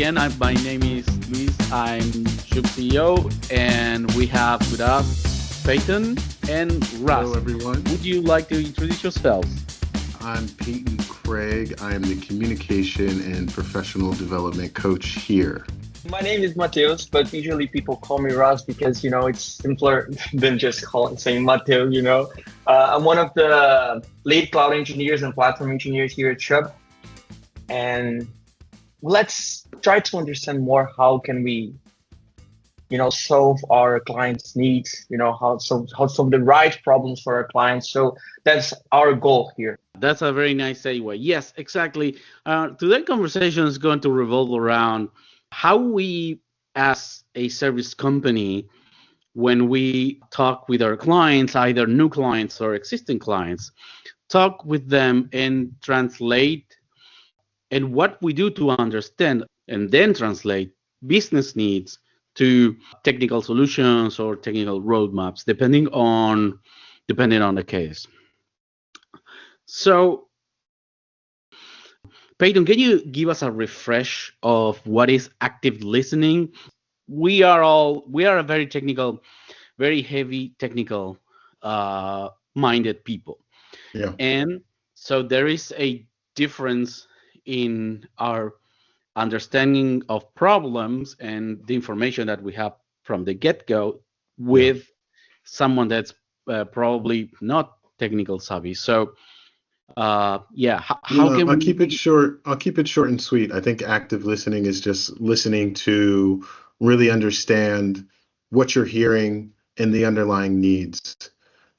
again. My name is Luis. I'm Shub CEO, and we have with us Peyton and Russ. Hello, everyone. Would you like to introduce yourselves? I'm Peyton Craig. I am the Communication and Professional Development Coach here. My name is Mateus, but usually people call me Russ because, it's simpler than just saying Mateo, I'm one of the lead cloud engineers and platform engineers here at Chubb. And let's try to understand more how can we, solve our clients' needs, how solve the right problems for our clients. So that's our goal here. That's a very nice segue. Yes, exactly. Today's conversation is going to revolve around how we, as a service company, when we talk with our clients, either new clients or existing clients, talk with them and translate, and what we do to understand and then translate business needs to technical solutions or technical roadmaps, depending on the case. So, Peyton, can you give us a refresh of what is active listening? We are a very technical, very heavy technical minded people. Yeah. And so there is a difference in our understanding of problems and the information that we have from the get-go with someone that's probably not technical savvy. So how can I'll we keep it short. I'll keep it short and sweet. I think active listening is just listening to really understand what you're hearing and the underlying needs.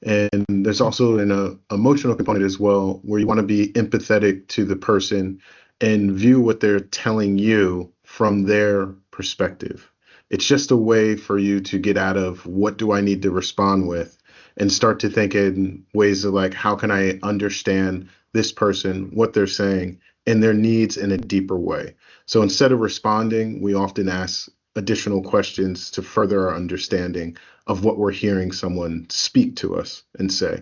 And there's also an emotional component as well, where you want to be empathetic to the person and view what they're telling you from their perspective. It's just a way for you to get out of what do I need to respond with and start to think in ways of like, how can I understand this person, what they're saying, and their needs in a deeper way. So instead of responding, we often ask additional questions to further our understanding of what we're hearing someone speak to us and say.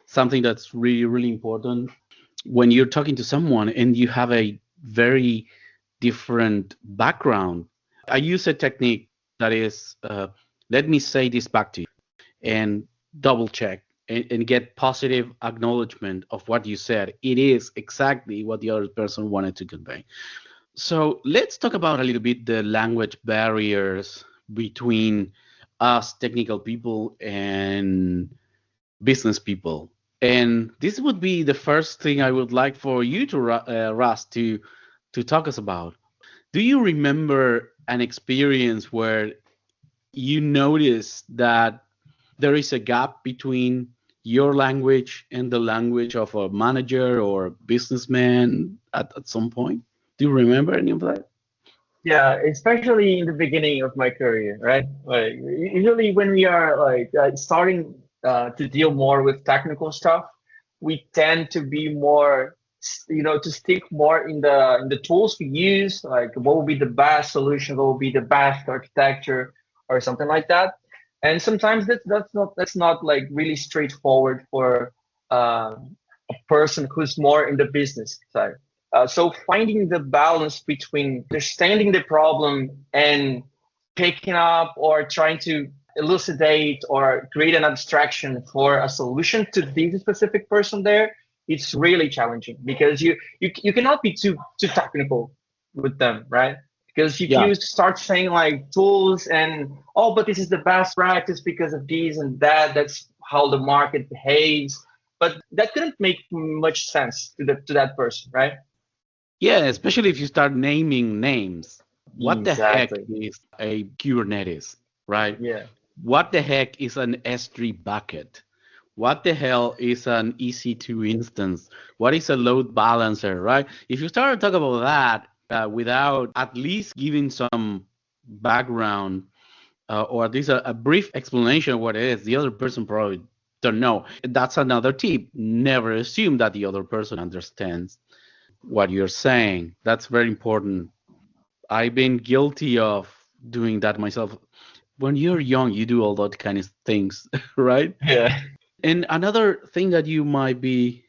Something that's really, really important when you're talking to someone and you have a very different background. I use a technique that is, let me say this back to you and double check and get positive acknowledgement of what you said. It is exactly what the other person wanted to convey. So let's talk about a little bit the language barriers between us technical people and business people. And this would be the first thing I would like for you to, Russ, to talk us about. Do you remember an experience where you noticed that there is a gap between your language and the language of a manager or a businessman at some point? Do you remember any of that? Yeah, especially in the beginning of my career, right? Like usually when we are starting to deal more with technical stuff, we tend to be more, to stick more in the tools we use, like what will be the best solution, what will be the best architecture, or something like that. And sometimes that's not like really straightforward for a person who's more in the business side. So finding the balance between understanding the problem and picking up or trying to elucidate or create an abstraction for a solution to this specific person there, it's really challenging because you cannot be too technical with them, right? Because if Yeah. you start saying like tools and but this is the best practice because of these and that's how the market behaves, but that couldn't make much sense to that person, right? Yeah, especially if you start naming names. What the heck Exactly. is a Kubernetes, right? Yeah. What the heck is an S3 bucket? What the hell is an EC2 instance? What is a load balancer, right? If you start to talk about that without at least giving some background or at least a brief explanation of what it is, the other person probably don't know. That's another tip. Never assume that the other person understands what you're saying. That's very important. I've been guilty of doing that myself. When you're young, you do all that kind of things, right? Yeah. And another thing that you might be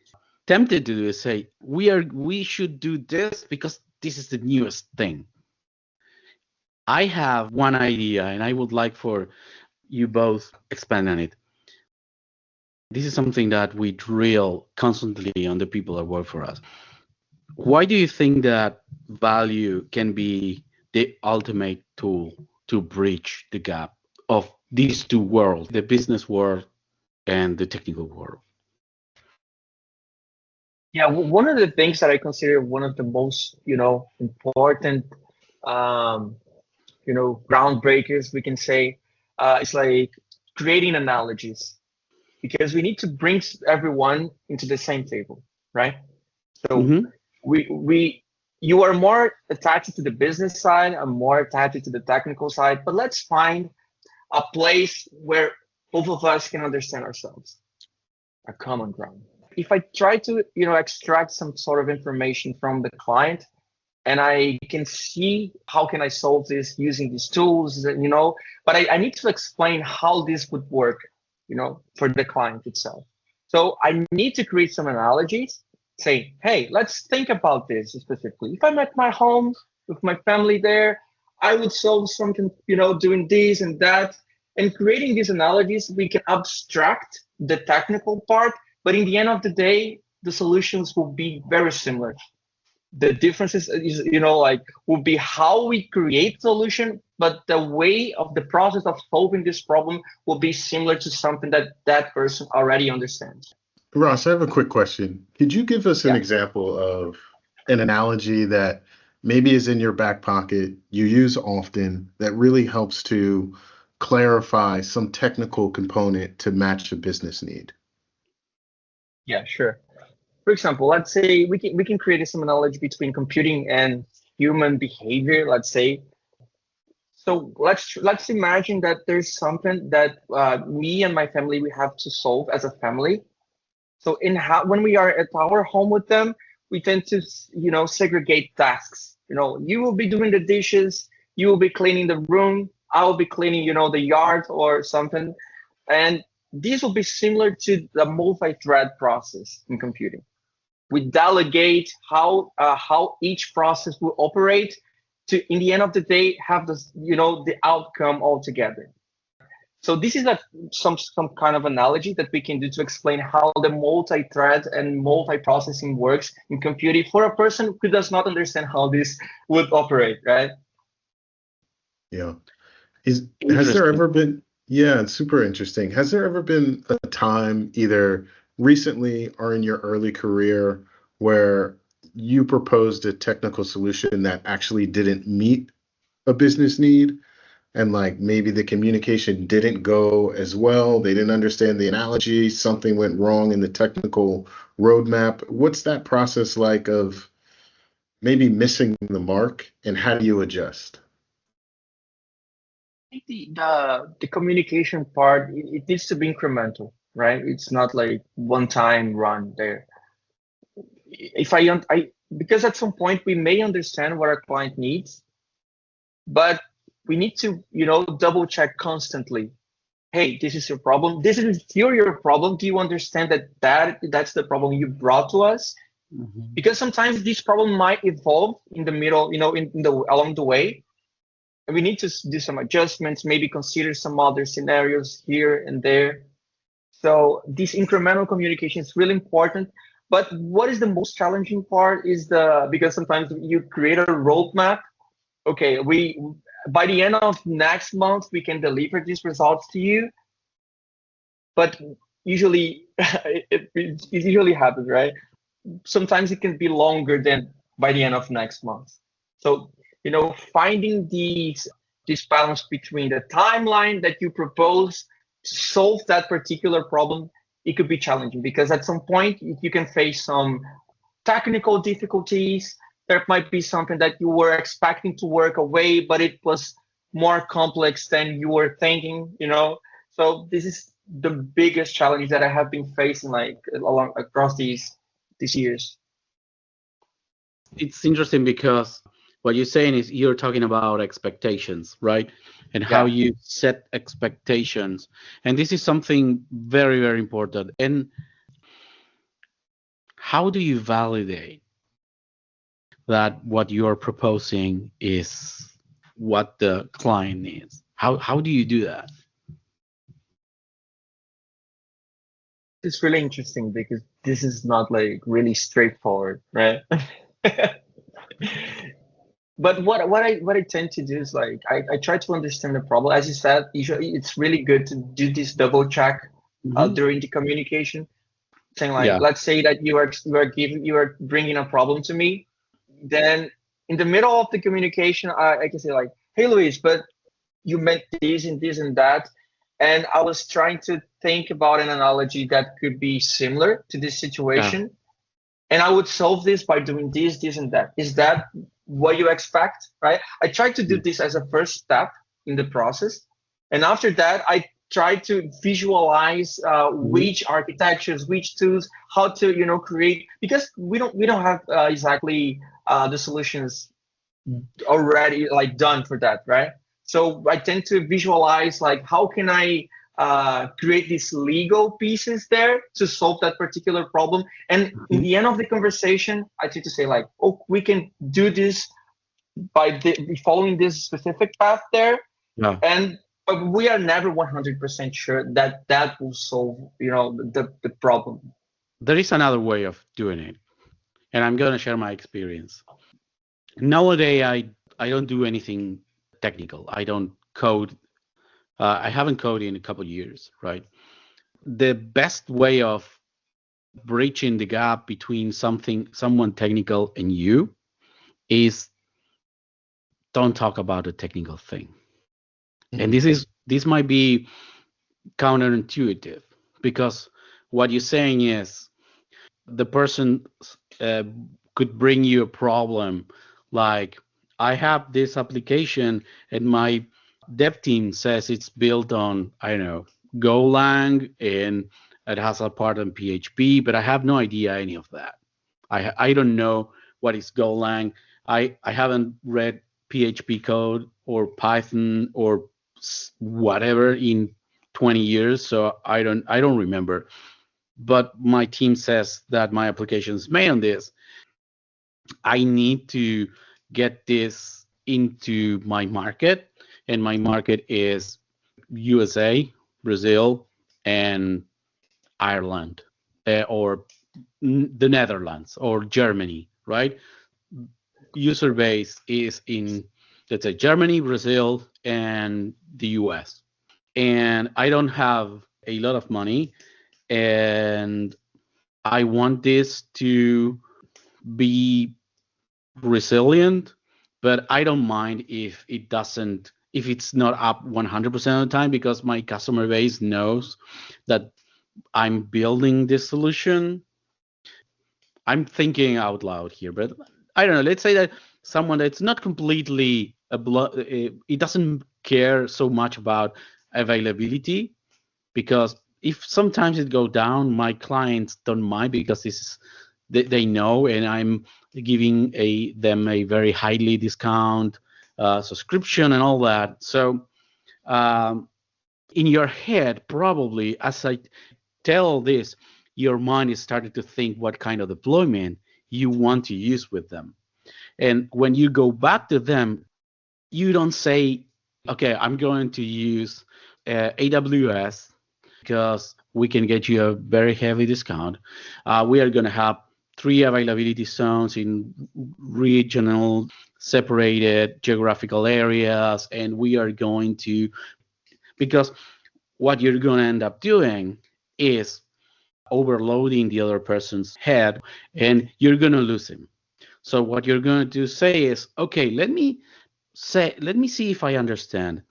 tempted to do is say, we should do this because this is the newest thing. I have one idea, and I would like for you both expand on it. This is something that we drill constantly on the people that work for us. Why do you think that value can be the ultimate tool to bridge the gap of these two worlds, the business world and the technical world? Yeah, one of the things that I consider one of the most, important, groundbreakers, we can say, is like creating analogies, because we need to bring everyone into the same table, right? So Mm-hmm. you are more attached to the business side, I'm more attached to the technical side, but let's find a place where both of us can understand ourselves, a common ground. If I try to, extract some sort of information from the client, and I can see how can I solve this using these tools, but I need to explain how this would work, for the client itself. So I need to create some analogies, say, hey, let's think about this specifically. If I'm at my home with my family there, I would solve something, doing this and that. And creating these analogies, we can abstract the technical part, but in the end of the day, the solutions will be very similar. The differences is, will be how we create solution, but the way of the process of solving this problem will be similar to something that that person already understands. Ross, I have a quick question. Could you give us an Yeah. example of an analogy that maybe is in your back pocket, you use often, that really helps to clarify some technical component to match a business need? Yeah, sure. For example, let's say we can create some analogy between computing and human behavior, let's say. So let's imagine that there's something that me and my family we have to solve as a family. So when we are at our home with them, we tend to segregate tasks. You will be doing the dishes, you will be cleaning the room, I will be cleaning the yard or something, and this will be similar to the multi-thread process in computing. We delegate how each process will operate to, in the end of the day, have the outcome all together. So this is some kind of analogy that we can do to explain how the multi-thread and multi-processing works in computing for a person who does not understand how this would operate, right? Yeah. Has there ever been, yeah, it's super interesting. Has there ever been a time, either recently or in your early career, where you proposed a technical solution that actually didn't meet a business need? And like maybe the communication didn't go as well, they didn't understand the analogy, something went wrong in the technical roadmap. What's that process like of maybe missing the mark, and how do you adjust? I think the communication part, it needs to be incremental, right? It's not like one time run there. If I because at some point we may understand what our client needs, but we need to double check constantly. Hey, this is your problem. This is still your problem. Do you understand that's the problem you brought to us? Mm-hmm. Because sometimes this problem might evolve in the middle, along the way. And we need to do some adjustments, maybe consider some other scenarios here and there. So this incremental communication is really important. But what is the most challenging part is because sometimes you create a roadmap. Okay, by the end of next month, we can deliver these results to you. But usually, it usually happens, right? Sometimes it can be longer than by the end of next month. So, finding this balance between the timeline that you propose to solve that particular problem, it could be challenging because at some point you can face some technical difficulties. There might be something that you were expecting to work away, but it was more complex than you were thinking. So this is the biggest challenge that I have been facing across these years. It's interesting because what you're saying is you're talking about expectations, right? And how Yeah. you set expectations. And this is something very, very important. And how do you validate that what you're proposing is what the client needs? How do you do that? It's really interesting because this is not like really straightforward, right? But what I tend to do is like I try to understand the problem. As you said, usually it's really good to do this double check Hmm. during the communication. Saying like, Yeah. let's say that you are bringing a problem to me, then in the middle of the communication, I can say like, hey Luis, but you meant this and that, and I was trying to think about an analogy that could be similar to this Yeah. situation, and I would solve this by doing this and that. Is that what you expect? Right? I try to do Yeah. this as a first step in the process, and after that, I try to visualize Mhm. which architectures, which tools, how to create, because we don't have exactly the solutions already like done for that, right? So I tend to visualize like how can I create these legal pieces there to solve that particular problem. And in Mhm. the end of the conversation, I tend to say like, oh, we can do this by following this specific path there, Yeah. and but we are never 100% sure that that will solve the problem. There is another way of doing it, and I'm gonna share my experience. Nowadays, I don't do anything technical. I don't code. I haven't coded in a couple of years, right? The best way of bridging the gap between someone technical and you is don't talk about a technical thing. And Mhm. this might be counterintuitive because what you're saying is the person uh, could bring you a problem like I have this application and my dev team says it's built on, I don't know, Golang and it has a part on PHP, but I have no idea any of that. I don't know what is Golang. I haven't read PHP code or Python or whatever in 20 years, so I don't remember. But my team says that my application is made on this. I need to get this into my market, and my market is USA, Brazil, and Ireland, or the Netherlands or Germany, right? User base is in, let's say, Germany, Brazil, and the US. And I don't have a lot of money, and I want this to be resilient, but I don't mind if it's not up 100% of the time because my customer base knows that I'm building this solution. I'm thinking out loud here, but I don't know. Let's say that someone that's not completely it doesn't care so much about availability because if sometimes it go down, my clients don't mind because this is they know, and I'm giving them a very highly discount subscription and all that. So um, in your head, probably as I tell this, your mind is starting to think what kind of deployment you want to use with them. And when you go back to them, you don't say, okay, I'm going to use AWS because we can get you a very heavy discount. We are going to have 3 availability zones in regional separated geographical areas, and we are going to, because what you're going to end up doing is overloading the other person's head and you're going to lose him. So what you're going to say is, okay, let me see if I understand.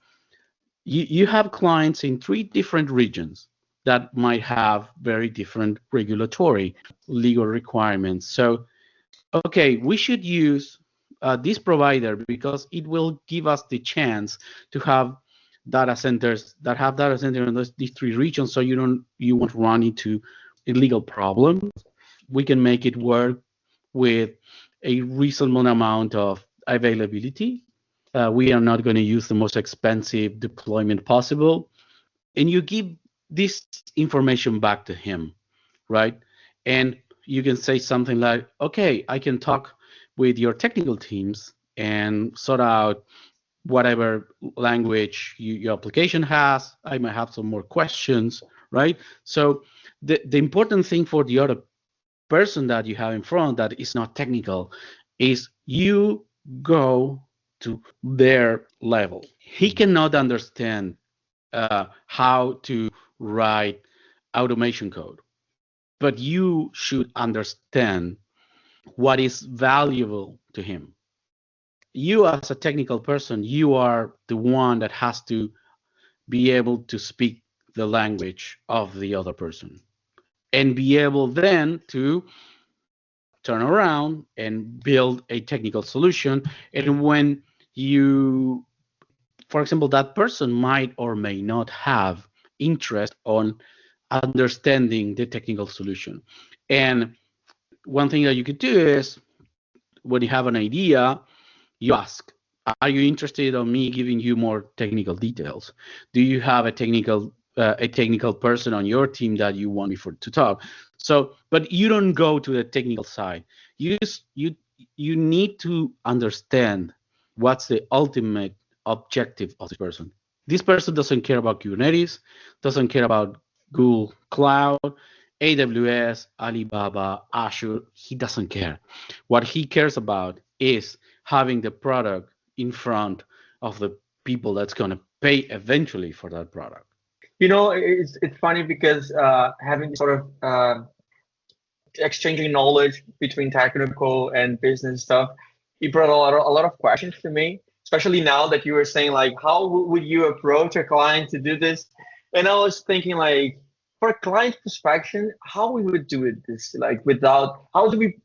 You have clients in 3 different regions that might have very different regulatory legal requirements. So, okay, we should use this provider because it will give us the chance to have data centers that have data centers in these 3 regions, so you won't run into illegal problems. We can make it work with a reasonable amount of availability. We are not going to use the most expensive deployment possible. And you give this information back to him, right? And you can say something like, okay, I can talk with your technical teams and sort out whatever language your application has. I might have some more questions, right? So the important thing for the other person that you have in front that is not technical is you go to their level. He cannot understand how to write automation code, but you should understand what is valuable to him. You as a technical person, you are the one that has to be able to speak the language of the other person and be able then to turn around and build a technical solution. And when you, for example, that person might or may not have interest on understanding the technical solution. And one thing that you could do is when you have an idea, you ask, are you interested in me giving you more technical details? Do you have a technical person on your team that you want me to talk? So, but you don't go to the technical side. You need to understand what's the ultimate objective of this person. This person doesn't care about Kubernetes, doesn't care about Google Cloud, AWS, Alibaba, Azure. He doesn't care. What he cares about is having the product in front of the people that's going to pay eventually for that product. It's funny because having this sort of exchanging knowledge between technical and business stuff, it brought a lot of questions to me, especially now that you were saying like, how would you approach a client to do this? And I was thinking like, for a client perspective, how we would do it this like how do we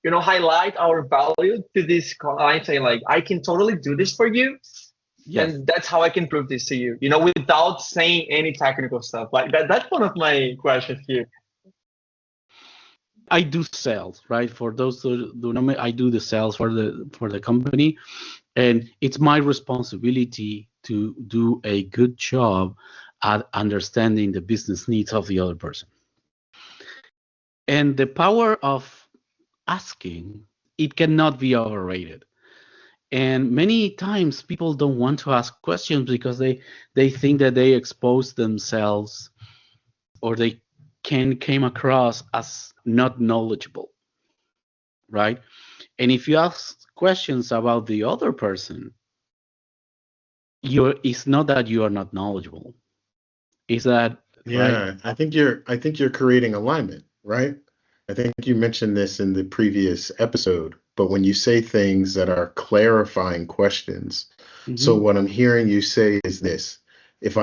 highlight our value to this client, saying like, I can totally do this for you. Yes. And that's how I can prove this to you, without saying any technical stuff. Like that's one of my questions here. I do sales, right? For those who do not know, I do the sales for the company, and it's my responsibility to do a good job at understanding the business needs of the other person. And the power of asking, it cannot be overrated. And many times people don't want to ask questions because they think that they expose themselves or they came across as not knowledgeable, right? And if you ask questions about the other person, it's not that you are not knowledgeable. Is that yeah, right? I think you're creating alignment, right? I think you mentioned this in the previous episode, but when you say things that are clarifying questions, so what I'm hearing you say is this: if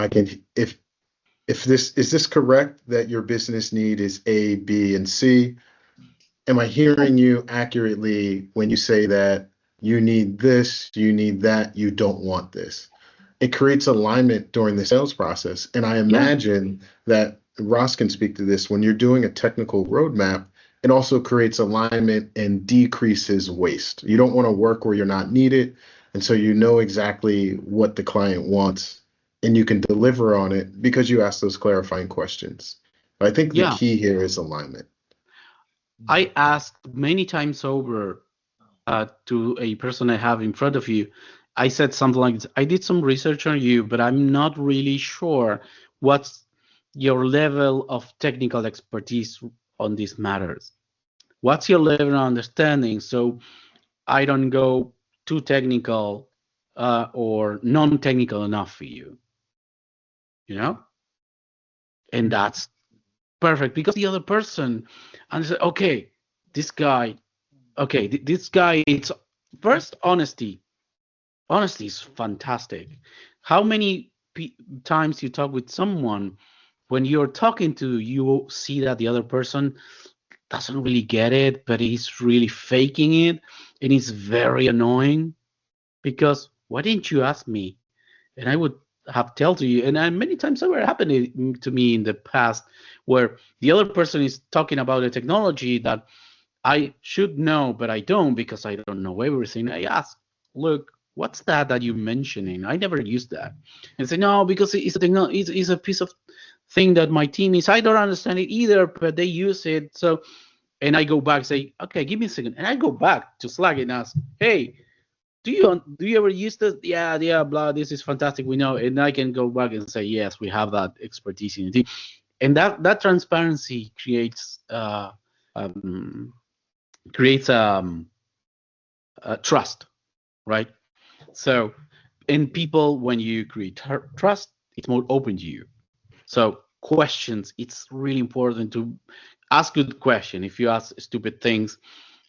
this is this correct that your business need is A, B, and C? Am I hearing you accurately when you say that you need this, you need that, you don't want this? It creates alignment during the sales process. And I imagine that Ross can speak to this. When you're doing a technical roadmap, it also creates alignment and decreases waste. You don't want to work where you're not needed. And so you know exactly what the client wants and you can deliver on it because you ask those clarifying questions. I think the key here is alignment. I asked many times over to a person I have in front of you. I said something like, I did some research on you, but I'm not really sure what's your level of technical expertise on these matters. What's your level of understanding? So I don't go too technical or non-technical enough for you, And that's perfect because the other person understands, okay, this guy, it's first honesty. Honesty is fantastic. How many times you talk with someone, when you're talking to, you see that the other person doesn't really get it, but he's really faking it, and it's very annoying because why didn't you ask me? And I would have told you, and many times that were happening to me in the past, where the other person is talking about a technology that I should know, but I don't because I don't know everything. I ask, look, what's that you're mentioning? I never used that. And say, no, because it's a piece of thing that my team is. I don't understand it either, but they use it. So and I go back, say, okay, give me a second, and I go back to Slack and ask, hey, do you ever use this? Yeah, blah, this is fantastic, we know. And I can go back and say, yes, we have that expertise in the team. And that transparency creates um, trust, right? So in people, when you create trust, it's more open to you. So questions, it's really important to ask good question. If you ask stupid things,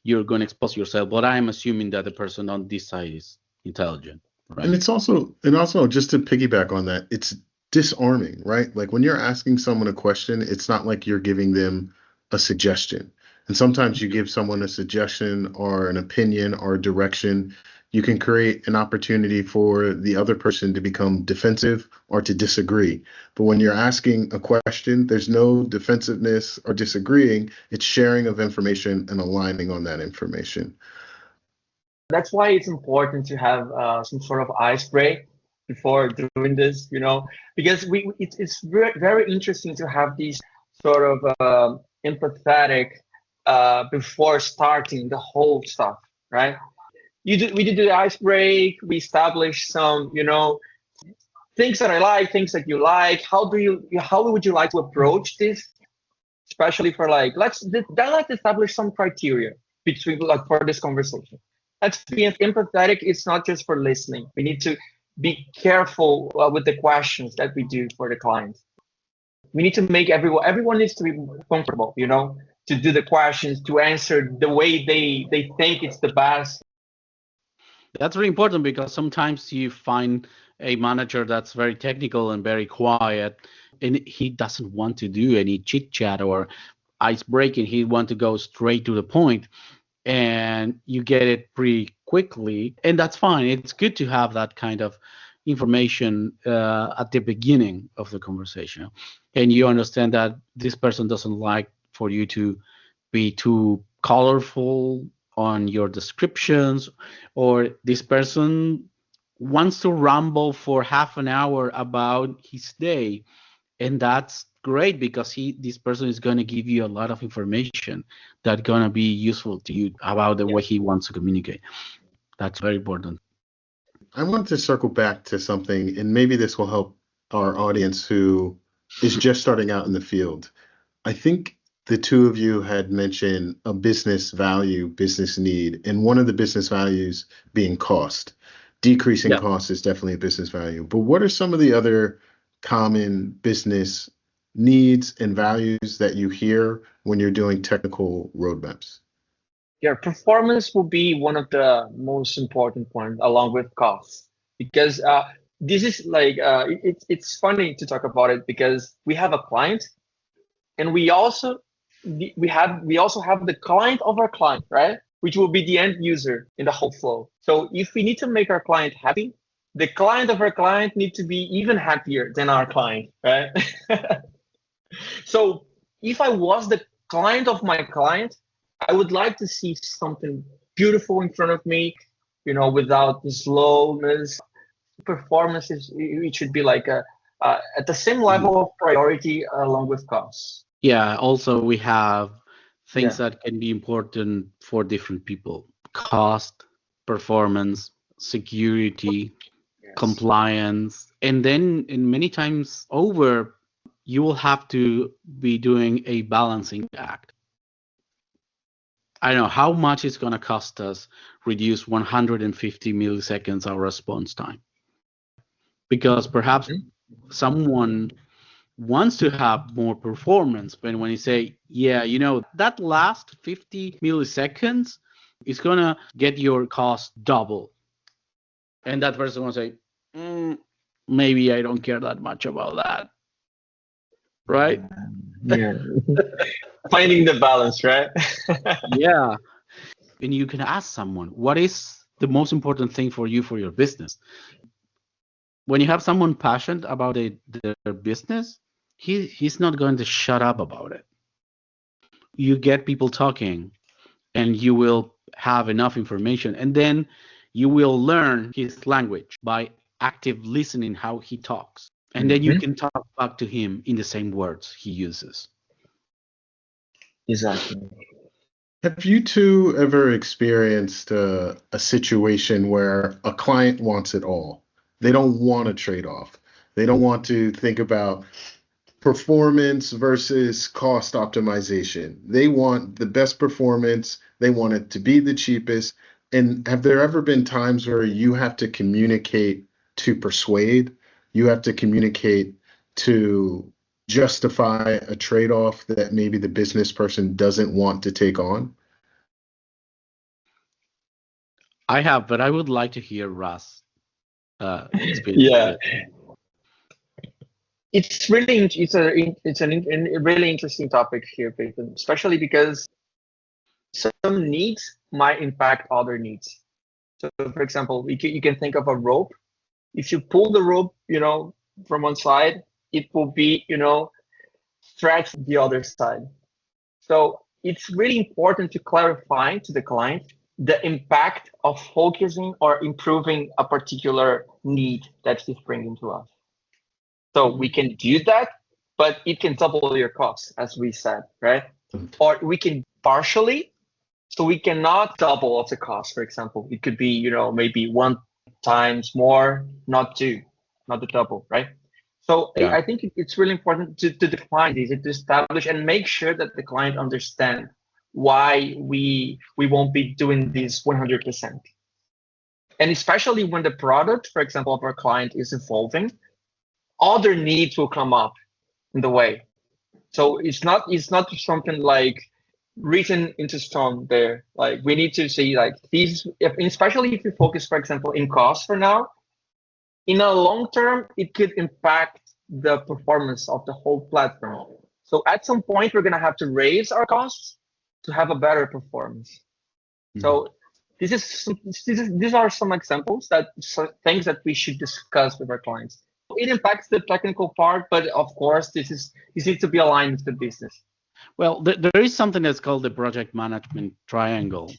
you're going to expose yourself. But I'm assuming that the person on this side is intelligent, right? And also just to piggyback on that, it's disarming, right? Like when you're asking someone a question, it's not like you're giving them a suggestion. And sometimes you give someone a suggestion or an opinion or a direction, you can create an opportunity for the other person to become defensive or to disagree. But when you're asking a question, there's no defensiveness or disagreeing. It's sharing of information and aligning on that information. That's why it's important to have some sort of ice break before doing this, because it's very interesting to have these sort of empathetic before starting the whole stuff, right? We did the ice break. We established some, things that I like, things that you like. How would you like to approach this? Especially for let's establish some criteria between for this conversation. Let's be empathetic. It's not just for listening. We need to be careful with the questions that we do for the clients. We need to make everyone needs to be comfortable, to do the questions, to answer the way they think it's the best. That's really important, because sometimes you find a manager that's very technical and very quiet, and he doesn't want to do any chit chat or ice breaking. He wants to go straight to the point, and you get it pretty quickly, and that's fine. It's good to have that kind of information at the beginning of the conversation, and you understand that this person doesn't like for you to be too colorful on your descriptions, or this person wants to ramble for half an hour about his day, and that's great, because this person is going to give you a lot of information that's going to be useful to you about the way he wants to communicate. That's very important. I want to circle back to something, and maybe this will help our audience who is just starting out in the field. I think the two of you had mentioned a business value, business need, and one of the business values being cost. Decreasing cost is definitely a business value. But what are some of the other common business needs and values that you hear when you're doing technical roadmaps? Yeah, performance will be one of the most important points, along with costs, because this is it's funny to talk about it, because we have a client, and we also have the client of our client, right? Which will be the end user in the whole flow. So if we need to make our client happy, the client of our client needs to be even happier than our client, right? So if I was the client of my client, I would like to see something beautiful in front of me, without the slowness. Performance it should be at the same level of priority along with costs. Yeah, also we have things that can be important for different people: cost, performance, security, compliance, and then in many times over, you will have to be doing a balancing act. I don't know how much it's going to cost us reduce 150 milliseconds our response time, because perhaps someone wants to have more performance, but when you say, that last 50 milliseconds is going to get your cost double, and that person will say, maybe I don't care that much about that, right? Yeah. Finding the balance, right? Yeah. And you can ask someone, what is the most important thing for you for your business? When you have someone passionate about their business, he's not going to shut up about it. You get people talking, and you will have enough information, and then you will learn his language by active listening how he talks, and then you can talk back to him in the same words he uses. Exactly. Have you two ever experienced a situation where a client wants it all? They don't want a trade-off. They don't want to think about performance versus cost optimization. They want the best performance. They want it to be the cheapest. And have there ever been times where you have to communicate to persuade? You have to communicate to justify a trade-off that maybe the business person doesn't want to take on? I have, but I would like to hear Russ experience with Yeah, it. it's really a really interesting topic here, Peyton, especially because some needs might impact other needs. So, for example, you can think of a rope. If you pull the rope, from one side, it will be, stretch the other side. So it's really important to clarify to the client the impact of focusing or improving a particular need that he's bringing to us. So we can do that, but it can double your costs, as we said, right? Or we can partially, so we cannot double of the cost, for example. It could be, maybe 1 times more, not two, not the double, right? So Yeah. I think it's really important to define these, to establish and make sure that the client understand why we won't be doing this 100%. And especially when the product, for example, of our client is evolving, other needs will come up in the way. So it's not something like written into stone there. Like we need to see like these, especially if you focus, for example, in cost for now. In a long term, it could impact the performance of the whole platform. So at some point, we're gonna have to raise our costs to have a better performance. So these are some examples things that we should discuss with our clients. It impacts the technical part, but of course, this needs to be aligned with the business. Well, there is something that's called the project management triangle.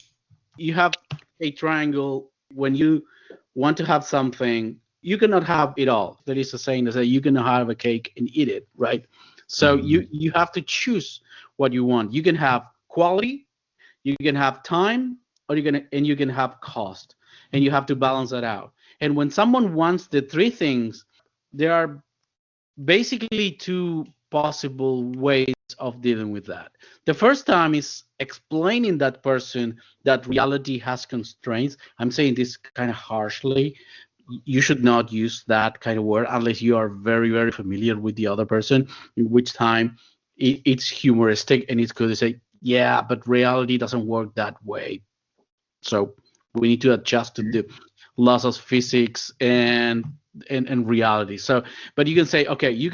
You have a triangle when you want to have something, you cannot have it all. There is a saying that says you cannot have a cake and eat it, right? So you have to choose what you want. You can have quality, you can have time, or you can have cost, and you have to balance that out. And when someone wants the three things, there are basically two possible ways of dealing with that. The first time is explaining that person that reality has constraints. I'm saying this kind of harshly. You should not use that kind of word unless you are very, very familiar with the other person, in which time it's humoristic and it's good to say, yeah, but reality doesn't work that way. So we need to adjust to the laws of physics and reality. So, but you can say, okay, you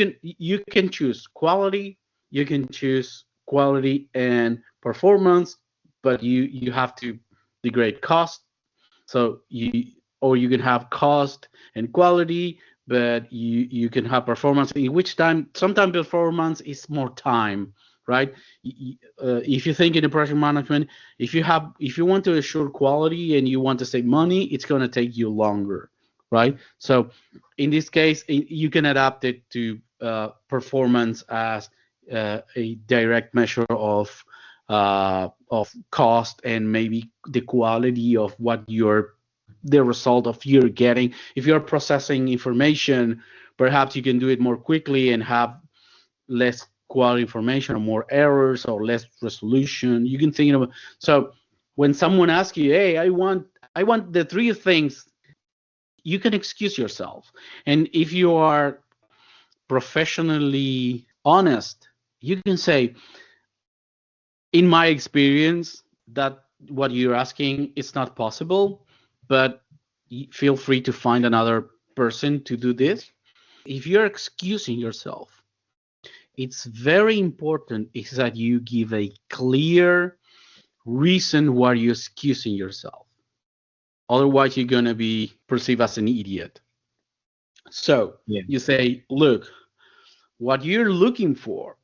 can choose quality, you can choose quality and performance, but you have to degrade cost. So you can have cost and quality, but you can have performance. In which time, sometimes performance is more time, right? If you think in project management, if you want to assure quality and you want to save money, it's going to take you longer, right? So in this case, you can adapt it to performance as a direct measure of cost and maybe the quality of the result of you're getting. If you're processing information, perhaps you can do it more quickly and have less quality information or more errors or less resolution. You can think of so when someone asks you, hey, I want the three things, you can excuse yourself. And if you are professionally honest, you can say, in my experience, that what you're asking is not possible, but feel free to find another person to do this. If you're excusing yourself, it's very important is that you give a clear reason why you're excusing yourself. Otherwise, you're going to be perceived as an idiot. So you say, look, what you're looking for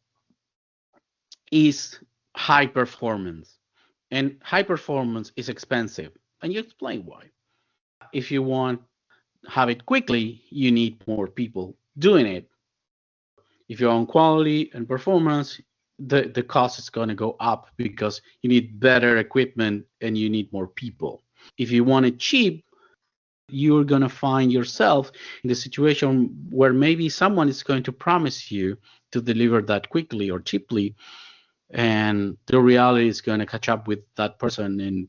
is high performance, and high performance is expensive. And you explain why. If you want to have it quickly, you need more people doing it. If you want quality and performance, the cost is going to go up because you need better equipment and you need more people. If you want it cheap, you're going to find yourself in the situation where maybe someone is going to promise you to deliver that quickly or cheaply, and the reality is going to catch up with that person and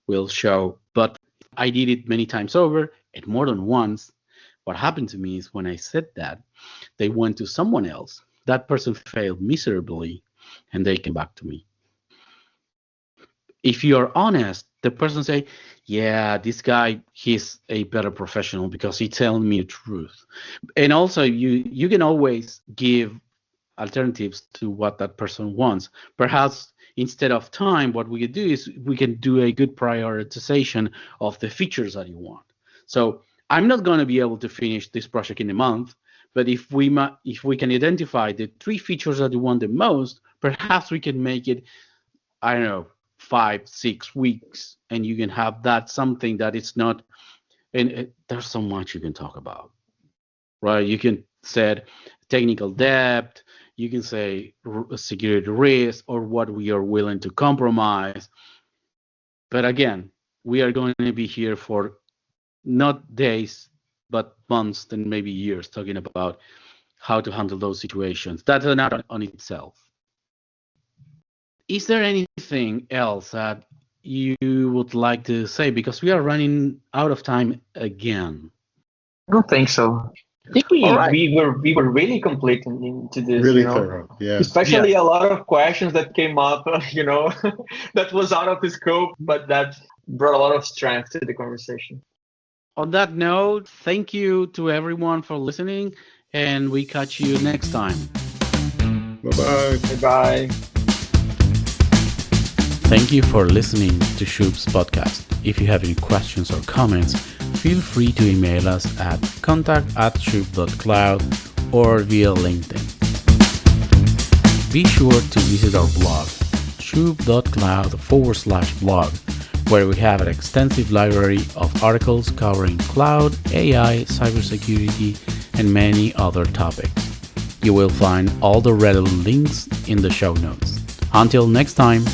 will show. But I did it many times over, and more than once. What happened to me is when I said that, they went to someone else. That person failed miserably, and they came back to me. If you're honest, the person say, yeah, this guy, he's a better professional because he's telling me the truth. And also, you can always give alternatives to what that person wants. Perhaps instead of time, what we could do is we can do a good prioritization of the features that you want. So I'm not going to be able to finish this project in a month, but if we can identify the 3 features that you want the most, perhaps we can make it, I don't know, 5-6 weeks, and you can have that something that it's not. And there's so much you can talk about, right? You can set technical depth, you can say security risk, or what we are willing to compromise. But again, we are going to be here for not days, but months and maybe years talking about how to handle those situations. That's an art on itself. Is there anything else that you would like to say? Because we are running out of time again. I don't think so. I think we were really complete into this. Really thorough, yeah. Especially a lot of questions that came up, that was out of the scope, but that brought a lot of strength to the conversation. On that note, thank you to everyone for listening, and we catch you next time. Bye-bye. Bye-bye. Thank you for listening to Shoop's podcast. If you have any questions or comments, feel free to email us at contact@shoop.cloud or via LinkedIn. Be sure to visit our blog, shoop.cloud/blog, where we have an extensive library of articles covering cloud, AI, cybersecurity, and many other topics. You will find all the relevant links in the show notes. Until next time.